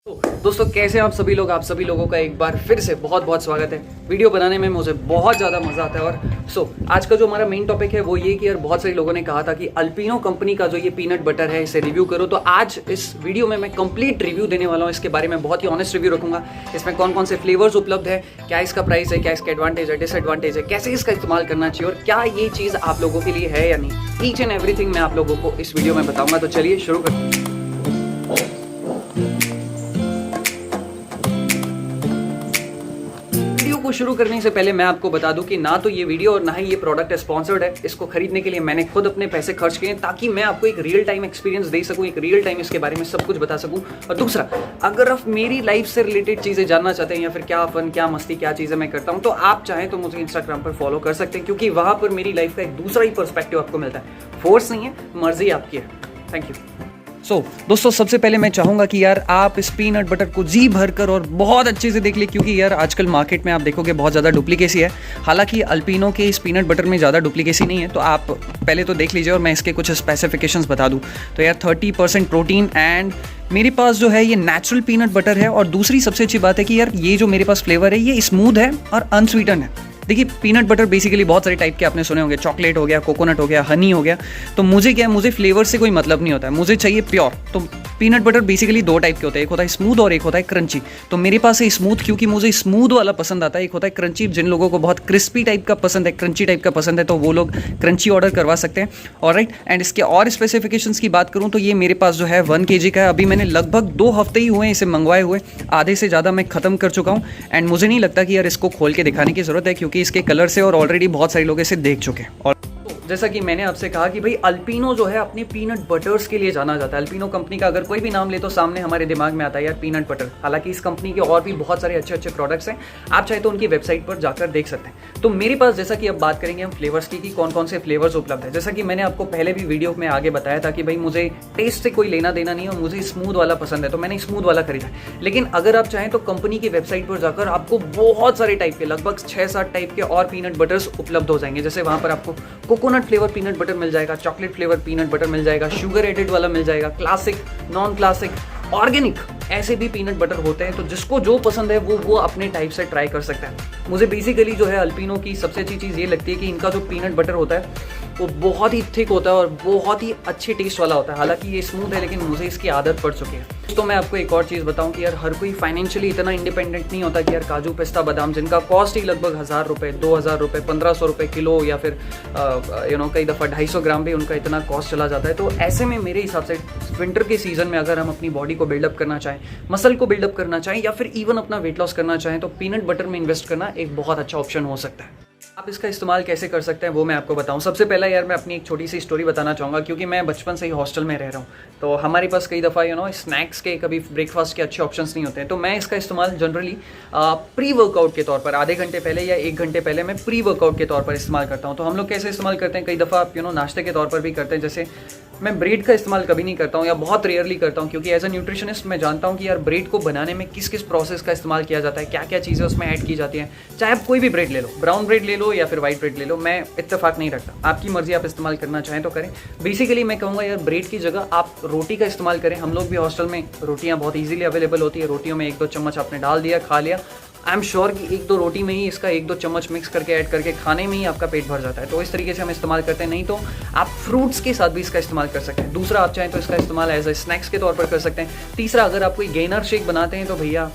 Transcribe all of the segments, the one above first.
दोस्तों कैसे आप सभी लोग, आप सभी लोगों का एक बार फिर से बहुत बहुत स्वागत है। वीडियो बनाने में मुझे बहुत ज़्यादा मज़ा आता है। और आज का जो हमारा मेन टॉपिक है वो ये कि यार बहुत सारे लोगों ने कहा था कि अल्पिनो कंपनी का जो ये पीनट बटर है इसे रिव्यू करो। तो आज इस वीडियो में मैं कंप्लीट रिव्यू देने वाला हूँ। इसके बारे में बहुत ही ऑनेस्ट रिव्यू रखूंगा। इसमें कौन कौन से फ्लेवर्स उपलब्ध है, क्या इसका प्राइस है, क्या इसका एडवांटेज है, डिसएडवांटेज है, कैसे इसका इस्तेमाल करना चाहिए और क्या ये चीज़ आप लोगों के लिए है या नहीं। ईच एंड एवरीथिंग मैं आप लोगों को इस वीडियो में बताऊंगा। तो चलिए शुरू करते हैं। को शुरू करने से पहले मैं आपको बता दूं कि ना तो ये वीडियो और ना ही ये प्रोडक्ट स्पॉन्सर्ड है। इसको खरीदने के लिए मैंने खुद अपने पैसे खर्च किए ताकि मैं आपको एक रियल टाइम एक्सपीरियंस दे सकूं, एक रियल टाइम इसके बारे में सब कुछ बता सकूं। और दूसरा, अगर आप मेरी लाइफ से रिलेटेड चीजें जानना चाहते हैं या फिर क्या फन, क्या मस्ती, क्या चीजें मैं करता हूं, तो आप चाहें तो मुझे इंस्टाग्राम पर फॉलो कर सकते हैं, क्योंकि वहां पर मेरी लाइफ का एक दूसरा ही पर्सपेक्टिव आपको मिलता है। फोर्स नहीं है, मर्जी आपकी है। Thank you. दोस्तों सबसे पहले मैं चाहूंगा कि यार आप इस पीनट बटर को जी भरकर और बहुत अच्छे से देख ले, क्योंकि यार आजकल मार्केट में आप देखोगे बहुत ज़्यादा डुप्लीकेसी है। हालांकि अल्पिनो के इस पीनट बटर में ज़्यादा डुप्लीकेसी नहीं है, तो आप पहले तो देख लीजिए और मैं इसके कुछ स्पेसिफिकेशंस बता दूं। तो यार 30% प्रोटीन एंड मेरे पास जो है ये नेचुरल पीनट बटर है। और दूसरी सबसे अच्छी बात है कि यार ये जो मेरे पास फ्लेवर है ये स्मूथ है और अनस्वीटन है। देखिए पीनट बटर बेसिकली बहुत सारे टाइप के आपने सुने होंगे, चॉकलेट हो गया, कोकोनट हो गया, हनी हो गया। तो मुझे क्या है, मुझे फ्लेवर से कोई मतलब नहीं होता है, मुझे चाहिए प्योर। तो पीनट बटर बेसिकली दो टाइप के होते हैं, एक होता है स्मूथ और एक होता है क्रंची। तो मेरे पास है स्मूथ, क्योंकि मुझे स्मूथ वाला पसंद आता है। एक होता है क्रंची, जिन लोगों को बहुत क्रिस्पी टाइप का पसंद है, क्रंची टाइप का पसंद है, तो वो लोग क्रंची ऑर्डर करवा सकते हैं। ऑलराइट, एंड इसके और स्पेसिफिकेशंस की बात करूँ तो ये मेरे पास जो है 1 kg का है। अभी मैंने लगभग 2 हफ्ते ही हुए हैं इसे मंगवाए हुए, आधे से ज़्यादा मैं खत्म कर चुका हूँ। एंड मुझे नहीं लगता कि यार इसको खोल के दिखाने की ज़रूरत है, क्योंकि इसके कलर से और ऑलरेडी बहुत सारे लोग इसे देख चुके हैं। और जैसा कि मैंने आपसे कहा कि भाई अल्पिनो जो है अपने पीनट बटर्स के लिए जाना जाता है। अल्पिनो कंपनी का अगर कोई भी नाम ले तो सामने हमारे दिमाग में आता है यार पीनट बटर। हालांकि इस कंपनी के और भी बहुत सारे अच्छे अच्छे प्रोडक्ट्स हैं, आप चाहे तो उनकी वेबसाइट पर जाकर देख सकते हैं। तो मेरे पास, जैसा कि अब बात करेंगे हम फ्लेवर्स की कि कौन कौन से फ्लेवर्स उपलब्ध है। जैसा कि मैंने आपको पहले भी वीडियो में आगे बताया था कि भाई मुझे टेस्ट से कोई लेना देना नहीं है और मुझे स्मूथ वाला पसंद है, तो मैंने स्मूथ वाला खरीदा। लेकिन अगर आप चाहें तो कंपनी की वेबसाइट पर जाकर आपको बहुत सारे टाइप के, लगभग 6-7 टाइप के और पीनट बटर्स उपलब्ध हो जाएंगे। जैसे वहां पर आपको कोकोनट फ्लेवर पीनट बटर मिल जाएगा, चॉकलेट फ्लेवर पीनट बटर मिल जाएगा, शुगर एडेड वाला मिल जाएगा, क्लासिक, नॉन क्लासिक, ऑर्गेनिक, ऐसे भी पीनट बटर होते हैं। तो जिसको जो पसंद है वो अपने टाइप से ट्राई कर सकता है। मुझे बेसिकली जो है अल्पिनो की सबसे अच्छी चीज़ ये लगती है कि इनका जो पीनट बटर होता है वो बहुत ही थिक होता है और बहुत ही अच्छे टेस्ट वाला होता है। हालांकि ये स्मूथ है, लेकिन मुझे इसकी आदत पड़ चुकी है। तो मैं आपको एक और चीज़ बताऊं कि यार हर कोई फाइनेंशियली इतना इंडिपेंडेंट नहीं होता कि यार काजू, पिस्ता, बादाम, जिनका कॉस्ट ही लगभग 1000 रुपये, 2000 रुपये, 1500 रुपये किलो, या फिर कई दफ़ा 250 ग्राम भी उनका इतना कॉस्ट चला जाता है। तो ऐसे में मेरे हिसाब से विंटर के सीजन में अगर हम अपनी बॉडी को बिल्डअप करना चाहें, मसल को बिल्डअप करना चाहें, या फिर इवन अपना वेट लॉस करना चाहें, तो पीनट बटर में इन्वेस्ट करना एक बहुत अच्छा ऑप्शन हो सकता है। आप इसका इस्तेमाल कैसे कर सकते हैं वो मैं आपको बताऊं। सबसे पहला यार मैं अपनी एक छोटी सी स्टोरी बताना चाहूँगा, क्योंकि मैं बचपन से ही हॉस्टल में रह रहा हूँ। तो हमारे पास कई दफ़ा स्नैक्स के, कभी ब्रेकफास्ट के अच्छे ऑप्शंस नहीं होते हैं। तो मैं इसका इस्तेमाल जनरली प्री वर्कआउट के तौर पर, आधे घंटे पहले या 1 घंटे पहले मैं प्री वर्कआउट के तौर पर इस्तेमाल करता हूँ। तो हम लोग कैसे इस्तेमाल करते हैं, कई दफ़ा आप नाश्ते के तौर पर भी करते हैं। जैसे मैं ब्रेड का इस्तेमाल कभी नहीं करता हूँ या बहुत रेयरली करता हूँ, क्योंकि एज अ न्यूट्रिशनिस्ट मैं जानता हूँ कि यार ब्रेड को बनाने में किस किस प्रोसेस का इस्तेमाल किया जाता है, क्या क्या चीज़ें उसमें ऐड की जाती हैं। चाहे आप कोई भी ब्रेड ले लो, ब्राउन ब्रेड ले लो या फिर वाइट ब्रेड ले लो, मैं इत्तेफाक नहीं रखता। आपकी मर्जी, आप इस्तेमाल करना चाहें तो करें। बेसिकली मैं कहूँगा यार ब्रेड की जगह आप रोटी का इस्तेमाल करें। हम लोग भी हॉस्टल में रोटियाँ बहुत ईजिली अवेलेबल होती है, रोटियों में 1-2 चम्मच आपने डाल दिया, खा लिया। आई एम श्योर कि 1-2 रोटी में ही इसका 1-2 चम्मच मिक्स करके ऐड करके खाने में ही आपका पेट भर जाता है। तो इस तरीके से हम इस्तेमाल करते हैं। नहीं तो आप फ्रूट्स के साथ भी इसका इस्तेमाल कर सकते हैं। दूसरा, आप चाहें तो इसका इस्तेमाल एज अ स्नैक्स के तौर पर कर सकते हैं। तीसरा, अगर आप कोई गेनर शेक बनाते हैं तो भैया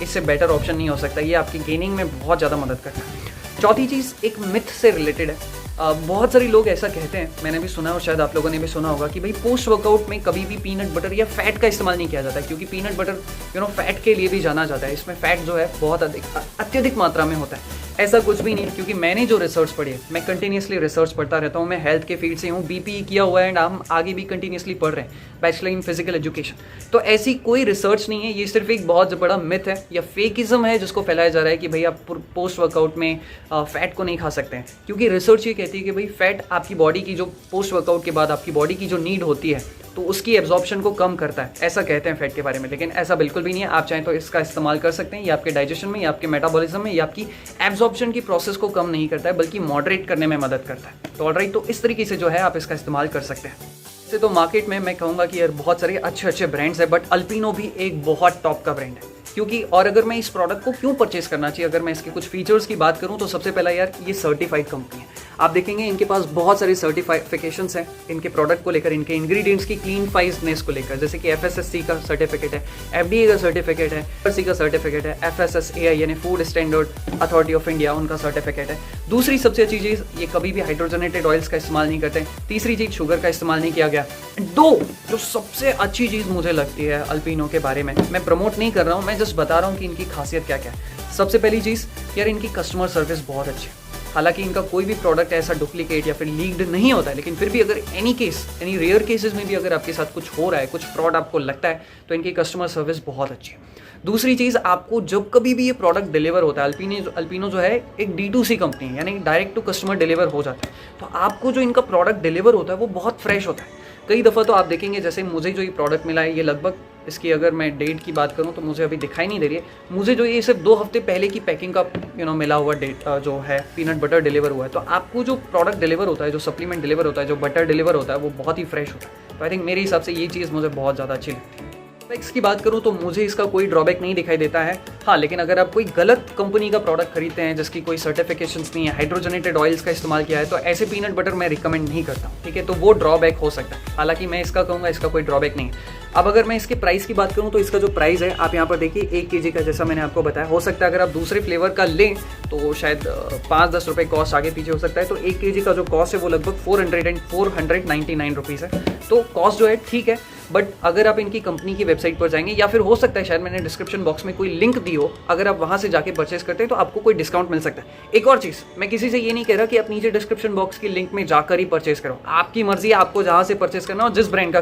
इससे बेटर ऑप्शन नहीं हो सकता, ये आपकी गेनिंग में बहुत ज़्यादा मदद करता है। चौथी चीज़ एक मिथ से रिलेटेड है। बहुत सारे लोग ऐसा कहते हैं, मैंने भी सुना और शायद आप लोगों ने भी सुना होगा कि भाई पोस्ट वर्कआउट में कभी भी पीनट बटर या फैट का इस्तेमाल नहीं किया जाता है, क्योंकि पीनट बटर फैट के लिए भी जाना जाता है। इसमें फैट जो है बहुत अत्यधिक मात्रा में होता है। ऐसा कुछ भी नहीं, क्योंकि मैंने जो रिसर्च पढ़ी है, मैं कंटिन्यूसली रिसर्च पढ़ता रहता हूँ। मैं हेल्थ के फील्ड से हूँ, बीपी किया हुआ है एंड हम आगे भी कंटिन्यूसली पढ़ रहे हैं, बैचलर इन फिजिकल एजुकेशन। तो ऐसी कोई रिसर्च नहीं है, ये सिर्फ एक बहुत बड़ा मिथ है या फेकिज्म है जिसको फैलाया जा रहा है कि भाई आप पोस्ट वर्कआउट में फैट को नहीं खा सकते हैं। क्योंकि रिसर्च ये कहती है कि भाई फैट आपकी बॉडी की जो पोस्ट वर्कआउट के बाद आपकी बॉडी की जो नीड होती है, तो उसकी एब्जॉर्प्शन को कम करता है, ऐसा कहते हैं फैट के बारे में। लेकिन ऐसा बिल्कुल भी नहीं है। आप चाहें तो इसका इस्तेमाल कर सकते हैं। ये आपके डाइजेशन में, या आपके मेटाबॉलिज्म में, या आपकी एब्जॉर्प्शन की प्रोसेस को कम नहीं करता है, बल्कि मॉडरेट करने में मदद करता है। तो ऑलराइट, तो इस तरीके से जो है आप इसका इस्तेमाल कर सकते हैं। से तो मार्केट में मैं कहूँगा कि यार बहुत सारे अच्छे अच्छे ब्रांड्स हैं, बट अल्पिनो भी एक बहुत टॉप का ब्रांड है। क्योंकि और अगर मैं इस प्रोडक्ट को क्यों परचेस करना चाहिए, अगर मैं इसके कुछ फीचर्स की बात करूं तो सबसे पहला यार ये सर्टिफाइड कंपनी है। आप देखेंगे इनके पास बहुत सारे सर्टिफिकेशंस हैं इनके प्रोडक्ट को लेकर, इनके इंग्रेडिएंट्स की क्लीन फाइजनेस को लेकर, जैसे कि FSSC का सर्टिफिकेट है, FDA का सर्टिफिकेट है, FSC का सर्टिफिकेट है, FSSAI यानी food standard authority of India उनका सर्टिफिकेट है। दूसरी सबसे अच्छी चीज़, ये कभी भी हाइड्रोजनेटेड ऑयल्स का इस्तेमाल नहीं करते। तीसरी चीज़, शुगर का इस्तेमाल नहीं किया गया। दो जो सबसे अच्छी चीज़ मुझे लगती है अल्पिनो के बारे में, मैं प्रमोट नहीं कर रहा हूँ, मैं जस्ट बता रहा हूँ कि इनकी खासियत क्या क्या है। सबसे पहली चीज़ यार, इनकी कस्टमर सर्विस बहुत अच्छी है। हालांकि इनका कोई भी प्रोडक्ट ऐसा डुप्लीकेट या फिर लीक्ड नहीं होता है, लेकिन फिर भी अगर एनी रेयर केसेस में भी अगर आपके साथ कुछ हो रहा है, कुछ फ्रॉड आपको लगता है, तो इनकी कस्टमर सर्विस बहुत अच्छी है। दूसरी चीज़, आपको जब कभी भी ये प्रोडक्ट डिलीवर होता है, अल्पिनो जो है एक D2C कंपनी है, यानी डायरेक्ट टू कस्टमर डिलीवर हो जाता है, तो आपको जो इनका प्रोडक्ट डिलीवर होता है वो बहुत फ्रेश होता है। कई दफ़ा तो आप देखेंगे, जैसे मुझे जो ये प्रोडक्ट मिला है, ये लगभग इसकी अगर मैं डेट की बात करूं तो मुझे अभी दिखाई नहीं दे रही है, मुझे जो ये सिर्फ 2 हफ्ते पहले की पैकिंग का मिला हुआ डेट जो है पीनट बटर डिलीवर हुआ है। तो आपको जो प्रोडक्ट डिलीवर होता है, जो सप्लीमेंट डिलीवर होता है, जो बटर डिलीवर होता है, वो बहुत ही फ्रेश होता है। तो आई थिंक मेरे हिसाब से ये चीज़ मुझे बहुत ज़्यादा अच्छी लगती है। ड्रॉबैक्स की बात करूं तो मुझे इसका कोई ड्रॉबैक नहीं दिखाई देता है। हाँ, लेकिन अगर आप कोई गलत कंपनी का प्रोडक्ट खरीदते हैं जिसकी कोई सर्टिफिकेशंस नहीं है, हाइड्रोजनेटेड ऑयल्स का इस्तेमाल किया है, तो ऐसे पीनट बटर मैं रिकमेंड नहीं करता हूँ, ठीक है। तो वो ड्रॉबैक हो सकता है, हालांकि मैं इसका कहूँगा इसका कोई ड्रॉबैक नहीं है। अब अगर मैं इसके प्राइस की बात करूँ तो इसका जो प्राइस है, आप यहाँ पर देखिए 1 kg का, जैसा मैंने आपको बताया, हो सकता है अगर आप दूसरे फ्लेवर का लें तो शायद 5-10 रुपये कॉस्ट आगे पीछे हो सकता है। तो 1 kg का जो कॉस्ट है वो लगभग 499 रुपीज़ है। तो कॉस्ट जो है ठीक है, बट अगर आप इनकी कंपनी की वेबसाइट पर जाएंगे, या फिर हो सकता है शायद मैंने डिस्क्रिप्शन बॉक्स में कोई लिंक दी हो, अगर आप वहाँ से जाके परचेस करते हैं तो आपको कोई डिस्काउंट मिल सकता है। एक और चीज़, मैं किसी से ये नहीं कह रहा कि आप नीचे डिस्क्रिप्शन बॉक्स की लिंक में जाकर ही परचेस करो, आपकी मर्जी है, आपको जहाँ से परचेस करना हो, जिस ब्रांड का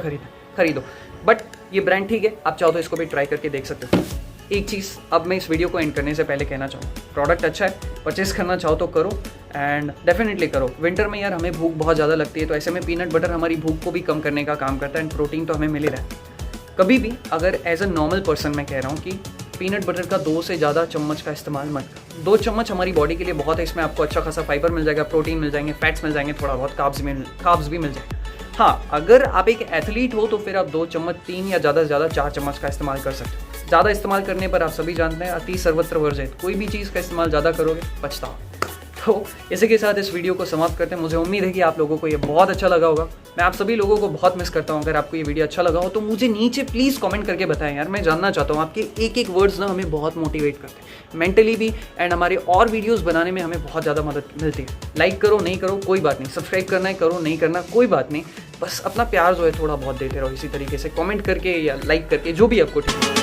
खरीदो। बट ये ब्रांड ठीक है, आप चाहो तो इसको भी ट्राई करके देख सकते हो। एक चीज़ अब मैं इस वीडियो को एंड करने से पहले कहना चाहूँ, प्रोडक्ट अच्छा है, परचेस करना चाहो तो करो, एंड डेफिनेटली करो। विंटर में यार हमें भूख बहुत ज़्यादा लगती है, तो ऐसे में पीनट बटर हमारी भूख को भी कम करने का काम करता है, एंड प्रोटीन तो हमें मिल ही रहा है। कभी भी अगर एज अ नॉर्मल पर्सन मैं कह रहा हूँ कि पीनट बटर का 2 से ज़्यादा चम्मच का इस्तेमाल मत करो। 2 चम्मच हमारी बॉडी के लिए बहुत है, इसमें आपको अच्छा खासा फाइबर मिल जाएगा, प्रोटीन मिल जाएंगे, फैट्स मिल जाएंगे, थोड़ा बहुत कार्ब्स भी मिल जाएंगे। हाँ, अगर आप एक एथलीट हो तो फिर आप 2 चम्मच, 3 या ज़्यादा से ज़्यादा 4 चम्मच का इस्तेमाल कर सकते हो। ज़्यादा इस्तेमाल करने पर आप सभी जानते हैं, अति सर्वत्र वर्जित, कोई भी चीज़ का इस्तेमाल ज़्यादा करोगे पछताओ। तो इसी के साथ इस वीडियो को समाप्त करते हैं। मुझे उम्मीद है कि आप लोगों को ये बहुत अच्छा लगा होगा। मैं आप सभी लोगों को बहुत मिस करता हूँ। अगर आपको ये वीडियो अच्छा लगा हो तो मुझे नीचे प्लीज़ कमेंट करके बताएं यार, मैं जानना चाहता हूँ। आपके एक वर्ड्स ना हमें बहुत मोटिवेट करते हैं मेंटली भी, एंड हमारे और वीडियोस बनाने में हमें बहुत ज़्यादा मदद मिलती है। लाइक करो, नहीं करो कोई बात नहीं, सब्सक्राइब करना है करो, नहीं करना कोई बात नहीं, बस अपना प्यार जो है थोड़ा बहुत देते रहो इसी तरीके से, कमेंट करके या लाइक करके, जो भी आपको ठीक है।